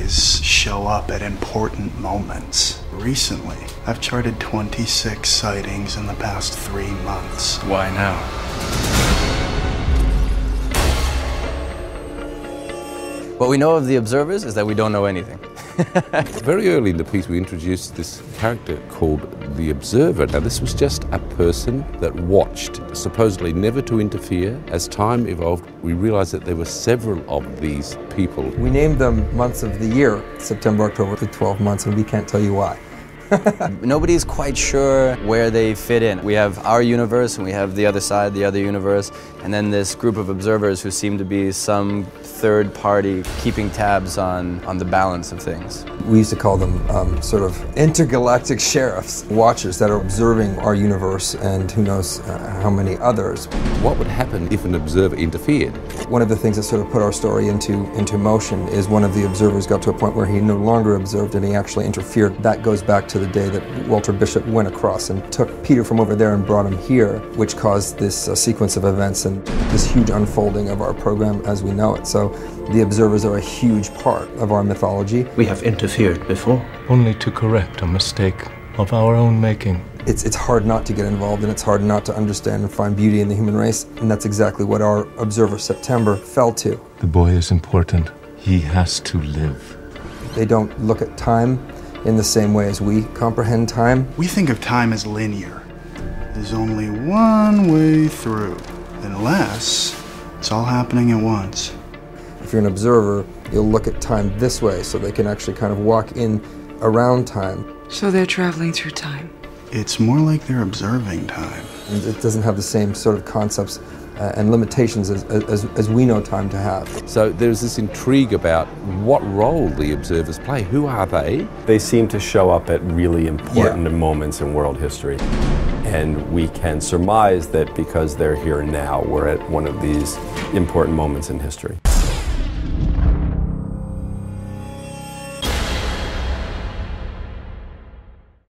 always show up at important moments. Recently, I've charted 26 sightings in the past 3 months. Why now? What we know of the observers is that we don't know anything. Very early in the piece we introduced this character called the Observer. Now this was just a person that watched, supposedly never to interfere. As time evolved, we realized that there were several of these people. We named them months of the year, September, October, the 12 months, and we can't tell you why. Nobody's quite sure where they fit in. We have our universe and we have the other side, the other universe, and then this group of observers who seem to be some third party keeping tabs on the balance of things. We used to call them sort of intergalactic sheriffs, watchers that are observing our universe and who knows how many others. What would happen if an observer interfered? One of the things that sort of put our story into motion is one of the observers got to a point where he no longer observed and he actually interfered. That goes back to the day that Walter Bishop went across and took Peter from over there and brought him here, which caused this sequence of events and this huge unfolding of our program as we know it. So the observers are a huge part of our mythology. We have interfered before. Only to correct a mistake of our own making. It's hard not to get involved and it's hard not to understand and find beauty in the human race, and that's exactly what our Observer September fell to. The boy is important. He has to live. They don't look at time in the same way as we comprehend time. We think of time as linear. There's only one way through, unless it's all happening at once. If you're an observer, you'll look at time this way, so they can actually kind of walk in around time. So they're traveling through time. It's more like they're observing time. And it doesn't have the same sort of concepts and limitations as we know time to have. So there's this intrigue about what role the observers play. Who are they? They seem to show up at really important moments in world history. And we can surmise that because they're here now, we're at one of these important moments in history.